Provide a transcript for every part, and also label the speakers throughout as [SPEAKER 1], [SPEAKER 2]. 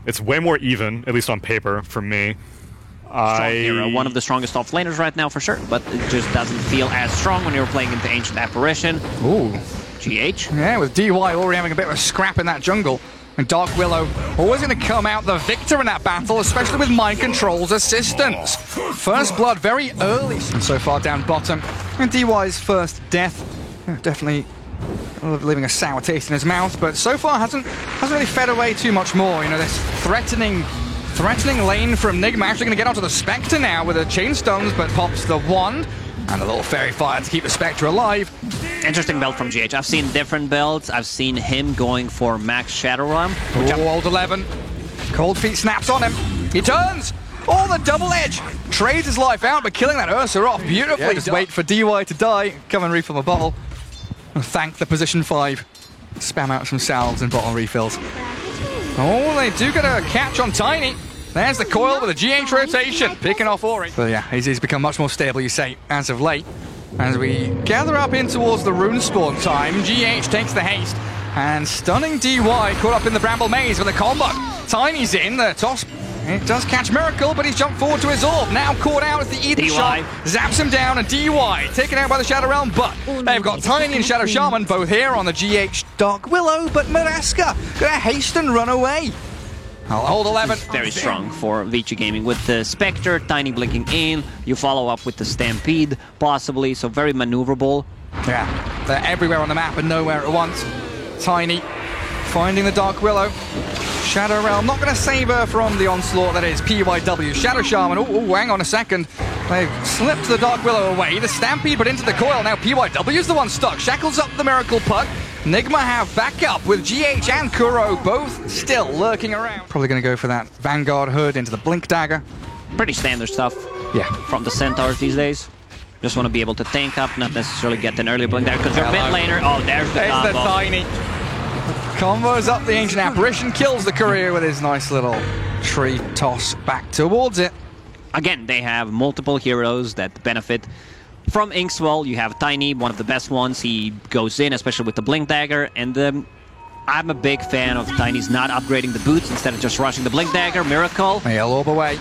[SPEAKER 1] It's way more even, at least on paper, for me.
[SPEAKER 2] Strong hero, one of the strongest offlaners right now for sure, but it just doesn't feel as strong when you're playing into Ancient Apparition.
[SPEAKER 3] Ooh.
[SPEAKER 2] GH.
[SPEAKER 3] Yeah, with DY already having a bit of a scrap in that jungle. And Dark Willow always going to come out the victor in that battle, especially with Mind Control's assistance. First blood very early, and so far down bottom. And DY's first death, definitely leaving a sour taste in his mouth, but so far hasn't really fed away too much more. You know, this threatening lane from Nigma, actually going to get onto the Spectre now with the Chainstones, but pops the wand. And a little fairy fire to keep the Spectre alive.
[SPEAKER 2] Interesting build from GH. I've seen different builds. I've seen him going for max Shadow Realm.
[SPEAKER 3] Old 11. Cold Feet snaps on him. He turns. Oh, the double edge. Trades his life out, but killing that Ursa off beautifully. Yeah, just wait for DY to die. Come and refill the bottle. And thank the position 5. Spam out some salves and bottle refills. Oh, they do get a catch on Tiny. There's the coil with a GH rotation, picking off Ori. But yeah, he's become much more stable, you say, as of late. As we gather up in towards the rune spawn time, GH takes the haste, and stunning DY caught up in the Bramble Maze with a combo. Tiny's in, the toss. It does catch Miracle, but he's jumped forward to his orb. Now caught out as the Ether shot zaps him down, and DY taken out by the Shadow Realm, but they've got Tiny and Shadow Shaman both here on the GH Dark Willow, but Maraska gonna haste and run away. I'll hold 11.
[SPEAKER 2] Very strong for Vici Gaming with the Spectre, Tiny blinking in. You follow up with the Stampede, possibly, so very maneuverable.
[SPEAKER 3] Yeah, they're everywhere on the map and nowhere at once. Tiny finding the Dark Willow. Shadow Realm not going to save her from the onslaught that is PYW. Shadow Shaman, oh, hang on a second. They've slipped the Dark Willow away. The Stampede, but into the coil. Now PYW's the one stuck. Shackles up the Miracle Puck. Nigma have backup with GH and Kuro both still lurking around. Probably going to go for that Vanguard Hood into the Blink Dagger.
[SPEAKER 2] Pretty standard stuff.
[SPEAKER 3] Yeah.
[SPEAKER 2] From the Centaurs these days. Just want to be able to tank up, not necessarily get an early Blink Dagger, because you're mid laner. Oh, there's the combo.
[SPEAKER 3] The Tiny. Combos up the Ancient Apparition, kills the Courier with his nice little tree toss back towards it.
[SPEAKER 2] Again, they have multiple heroes that benefit from Inkswell. You have Tiny, one of the best ones. He goes in, especially with the Blink Dagger, and I'm a big fan of Tiny's not upgrading the boots instead of just rushing the Blink Dagger. Miracle.
[SPEAKER 3] He'll orb away.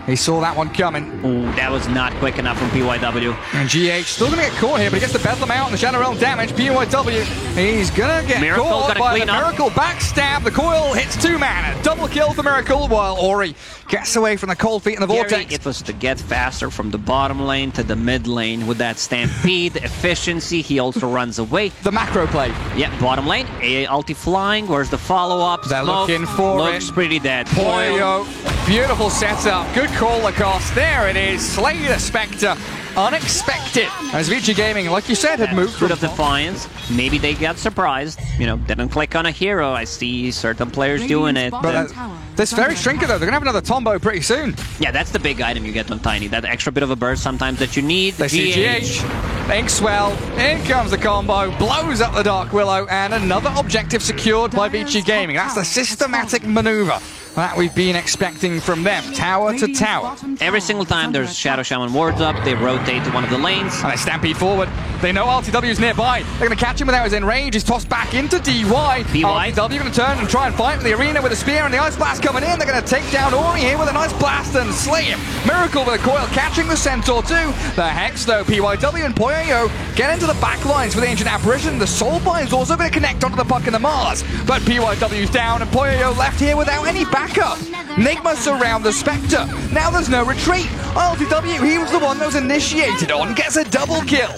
[SPEAKER 3] He saw that one coming.
[SPEAKER 2] Ooh, that was not quick enough from PYW.
[SPEAKER 3] And GH still going to get caught here, but he gets the Bedlam out and the Shadow Realm damage. PYW, he's going to get caught by the Miracle backstab. The coil hits 2 mana. Double kill for Miracle while Ori gets away from the Cold Feet in the Vortex.
[SPEAKER 2] It was to get faster from the bottom lane to the mid lane with that Stampede efficiency. He also runs away.
[SPEAKER 3] The macro play.
[SPEAKER 2] Yeah, bottom lane. AA ulti flying. Where's the follow-up?
[SPEAKER 3] They're looking for
[SPEAKER 2] Looks pretty dead.
[SPEAKER 3] Poyo, beautiful setup. Good call across. There it is. Slay the Spectre. Unexpected. As Vici Gaming, like you said, had moved
[SPEAKER 2] Fruit of Defiance. Maybe they got surprised. You know, didn't click on a hero. I see certain players doing it.
[SPEAKER 3] But that's very Shrinker, though. They're going to have another Tombow pretty soon.
[SPEAKER 2] Yeah, that's the big item you get on Tiny. That extra bit of a burst sometimes that you need.
[SPEAKER 3] They see GH. Inkswell. In comes the combo. Blows up the Dark Willow. And another objective secured by Vici Gaming. That's the systematic maneuver that we've been expecting from them. Tower to tower.
[SPEAKER 2] Every single time there's Shadow Shaman wards up, they rotate to one of the lanes.
[SPEAKER 3] And they stampede forward. They know RTW's nearby. They're going to catch him without his enrage. He's tossed back into DY. RTW going to turn and try and fight in the arena with a spear and the Ice Blast coming in. They're going to take down Ori here with a nice blast and slay him. Miracle with a coil catching the Centaur too. The Hex though, PYW and Poyo get into the back lines with the Ancient Apparition. The Soulbind is also going to connect onto the Puck and the Mars. But PYW's down and Poyo left here without any backup. Nigma surround the Spectre. Now there's no retreat. RTW, he was the one that was initiated on, gets a double kill.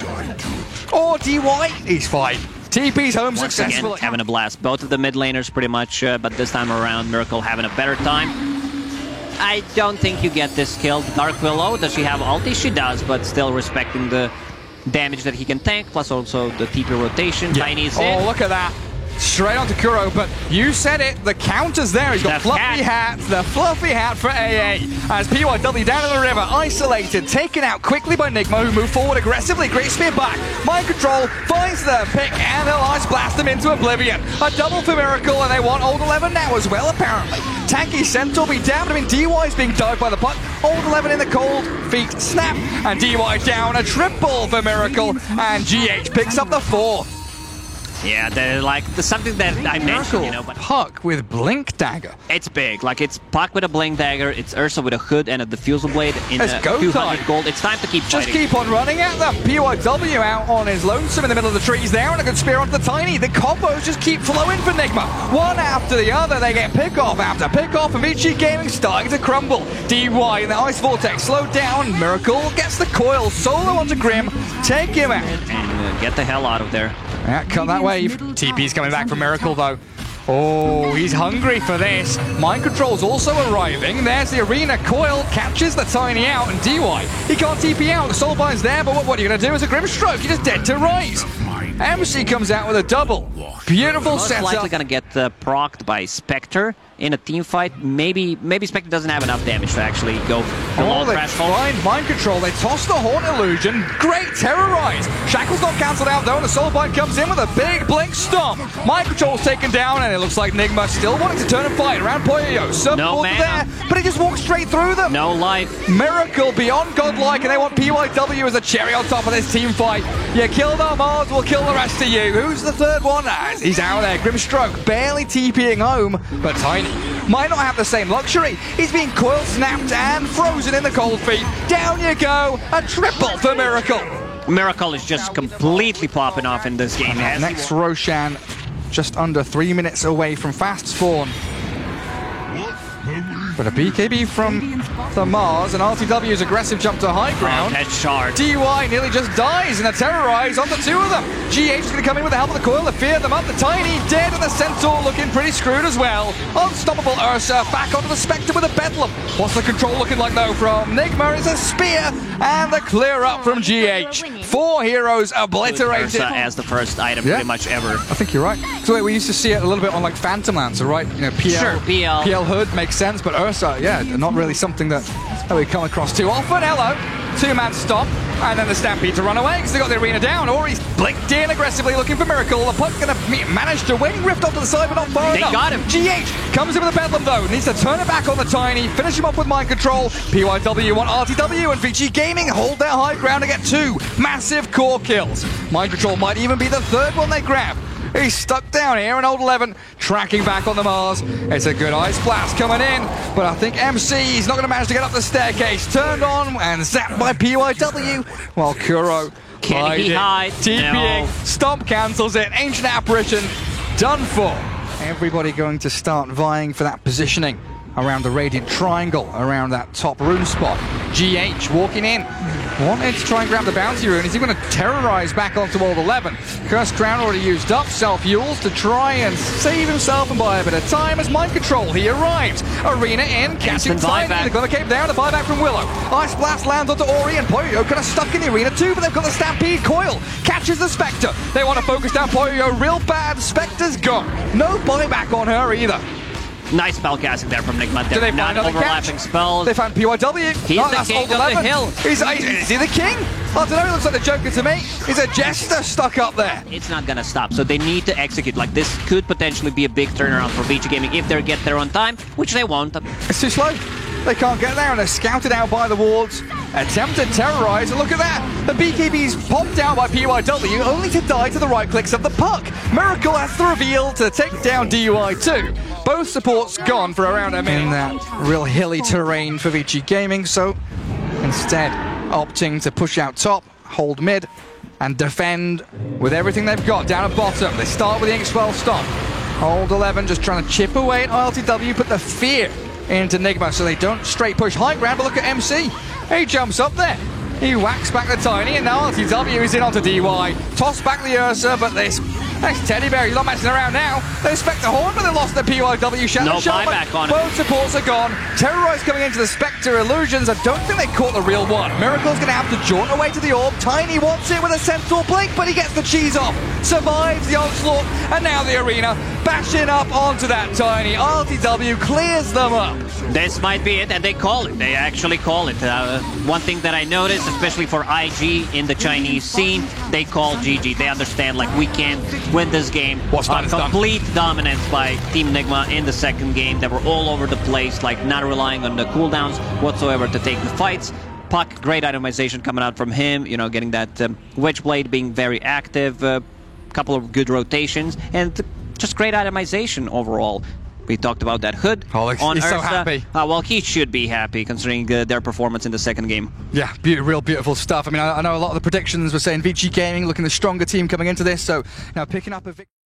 [SPEAKER 3] Or DY, he's fine. TP's home successfully.
[SPEAKER 2] Again, having a blast. Both of the mid laners pretty much, but this time around, Miracle having a better time. I don't think you get this kill. Dark Willow, does she have ulti? She does, but still respecting the damage that he can tank, plus also the TP rotation.
[SPEAKER 3] Yeah.
[SPEAKER 2] Tiny's in.
[SPEAKER 3] Oh, look at that. Straight onto Kuro, but you said it, the counter's there. He's got fluffy hat, the fluffy hat for AA. As PYW down in the river, isolated, taken out quickly by Nigma, who moved forward aggressively. Great spear back. Mind Control finds the pick, and they'll Ice Blast him into oblivion. A double for Miracle, and they want Old 11 now as well, apparently. Tanky Centaur be damned. I mean, DY's being dived by the puck. Old 11 in the Cold Feet snap, and DY down. A triple for Miracle, and GH picks up the 4.
[SPEAKER 2] Yeah, they're like something that I mentioned, you know, but
[SPEAKER 3] Puck with Blink Dagger.
[SPEAKER 2] it's big. Like, it's Puck with a Blink Dagger, it's Ursa with a hood and a diffusal blade in
[SPEAKER 3] It's go
[SPEAKER 2] 200
[SPEAKER 3] time.
[SPEAKER 2] gold. It's time to keep
[SPEAKER 3] Just
[SPEAKER 2] fighting.
[SPEAKER 3] keep on running at them. PYW out on his lonesome in the middle of the trees there, and a good spear onto the Tiny. The combos just keep flowing for Nigma. One after the other, they get pick off after pick off, and VG Gaming starting to crumble. DY in the Ice Vortex slowed down. Miracle gets the coil solo onto Grim. Take him out.
[SPEAKER 2] And get the hell out of there.
[SPEAKER 3] Yeah, cut that wave. TP's coming back from Miracle though. Oh, he's hungry for this. Mind Control's also arriving. There's the Arena. Coil catches the Tiny out, and DY, he can't TP out. The Soulbind's there, but what are you going to do as a Grimstroke? You're just dead to rise. MC comes out with a double. Beautiful
[SPEAKER 2] Most
[SPEAKER 3] setup.
[SPEAKER 2] likely gonna get procced by Spectre in a team fight. Maybe Spectre doesn't have enough damage to actually go below
[SPEAKER 3] they
[SPEAKER 2] threshold.
[SPEAKER 3] find Mind Control. They toss the Horn Illusion. Great Terrorize. Shackle's not cancelled out though, and the Soulbind comes in with a big Blink Stomp. Mind Control's taken down, and it looks like Nigma still wanting to turn and fight around Poyo. Support
[SPEAKER 2] No mana.
[SPEAKER 3] there, but he just walks straight through them.
[SPEAKER 2] No life.
[SPEAKER 3] Miracle beyond godlike, and they want PYW as a cherry on top of this team fight. You killed our Mars, we'll kill the rest of you. Who's the third one? He's out there. Grimstroke barely TPing home, but Tiny might not have the same luxury. He's being coil snapped and frozen in the cold feet. Down you go. A triple for Miracle.
[SPEAKER 2] Miracle is just completely popping off in this game.
[SPEAKER 3] Next Roshan, just under 3 minutes away from fast spawn. But a BKB from the Mars, and RTW's aggressive jump to high ground.
[SPEAKER 2] That shard.
[SPEAKER 3] DY nearly just dies in a Terrorize on the two of them. GH is going to come in with the help of the coil to fear them up. The Tiny dead, and the Centaur looking pretty screwed as well. Unstoppable Ursa back onto the Spectre with a Bedlam. What's the control looking like though from Nigma? It's a spear and the clear up from GH. 4 heroes obliterated.
[SPEAKER 2] Ursa as the first item
[SPEAKER 3] Yeah.
[SPEAKER 2] pretty much ever.
[SPEAKER 3] I think you're right. So wait, we used to see it a little bit on like Phantom Lancer, right? You know, PL,
[SPEAKER 2] Sure, PL.
[SPEAKER 3] Hood makes sense, but Ursa, yeah, not really something that we come across too often. Hello, 2-man stop, and then the Stampede to run away because they got the Arena down. Ori's blinked in aggressively looking for Miracle. The Puck's gonna manage to wing Rift off to the side, but not far enough.
[SPEAKER 2] They got him.
[SPEAKER 3] GH comes in with a Bedlam though, needs to turn it back on the Tiny, finish him off with Mind Control. PYW want RTW, and VG Gaming hold their high ground to get 2 massive core kills. Mind Control might even be the third one they grab. He's stuck down here, and Old 11 tracking back on the Mars. It's a good Ice Blast coming in, but I think MC is not going to manage to get up the staircase. Turned on and zapped by PYW, while Kuro
[SPEAKER 2] Can he hide?
[SPEAKER 3] TPing,
[SPEAKER 2] No.
[SPEAKER 3] Stomp cancels it, Ancient Apparition, done for. Everybody going to start vying for that positioning around the Radiant Triangle, around that top rune spot. GH walking in, wanted to try and grab the bounty rune. Is he going to terrorize back onto Old 11? Cursed Crown already used up, self-fuels to try and save himself and buy a bit of time as Mind Control. He arrives. Arena in, catching
[SPEAKER 2] Instant
[SPEAKER 3] Tiny.
[SPEAKER 2] buyback.
[SPEAKER 3] They're going to cape down, the buyback from Willow. Ice Blast lands onto Ori, and Poyo kind of stuck in the Arena too, but they've got the Stampede. Coil catches the Spectre. They want to focus down Poyo real bad. Spectre's gone. No buyback on her either.
[SPEAKER 2] Nice spell casting there from Nigma.
[SPEAKER 3] Do they
[SPEAKER 2] Not
[SPEAKER 3] find another
[SPEAKER 2] overlapping
[SPEAKER 3] catch?
[SPEAKER 2] spells.
[SPEAKER 3] They found PYW.
[SPEAKER 2] He's the
[SPEAKER 3] that's
[SPEAKER 2] king
[SPEAKER 3] Old
[SPEAKER 2] of the
[SPEAKER 3] 11.
[SPEAKER 2] hill.
[SPEAKER 3] Is he the king? I don't know, he looks like the Joker to me. He's a jester stuck up there.
[SPEAKER 2] It's not gonna stop, so they need to execute. Like, this could potentially be a big turnaround for VG Gaming if they get there on time, which they won't.
[SPEAKER 3] It's too slow. They can't get there, and they're scouted out by the wards. Attempted terrorize, and look at that. The BKB's popped out by PYW, only to die to the right clicks of the Puck. Miracle has the reveal to take down DUI too. Both supports gone for around a minute. In that real hilly terrain for VG Gaming, so instead opting to push out top, hold mid, and defend with everything they've got down at bottom. They start with the Ink-12 stomp. Hold 11 just trying to chip away at ILTW, put the fear into Nigma so they don't straight push high ground, but look at MC. He jumps up there. He whacks back the Tiny, and now RTW is in onto DY. Toss back the Ursa, but this Teddy Bear, he's not messing around now. They expect the Horn, but they lost the PYW Shadow
[SPEAKER 2] No
[SPEAKER 3] Shot.
[SPEAKER 2] buyback on it.
[SPEAKER 3] Both supports are gone. Terrorize coming into the Spectre Illusions. I don't think they caught the real one. Miracle's going to have to jaunt away to the orb. Tiny wants it with a Centaur Blink, but he gets the cheese off. Survives the onslaught, and now the Arena bashing up onto that Tiny. RTW clears them up.
[SPEAKER 2] This might be it, and they call it. They actually call it. One thing that I noticed, especially for IG in the Chinese scene, they call GG. They understand, like, we can't win this game.
[SPEAKER 3] What's done is done.
[SPEAKER 2] Complete dominance by Team Nigma in the second game. They were all over the place, like, not relying on the cooldowns whatsoever to take the fights. Puck, great itemization coming out from him, you know, getting that Wedge Blade being very active. couple of good rotations, and just great itemization overall. We talked about that hood on
[SPEAKER 3] he's
[SPEAKER 2] Ursa.
[SPEAKER 3] so happy.
[SPEAKER 2] Well, he should be happy considering their performance in the second game.
[SPEAKER 3] Yeah, real beautiful stuff. I mean, I know a lot of the predictions were saying Vici Gaming looking the stronger team coming into this, so now picking up a victory.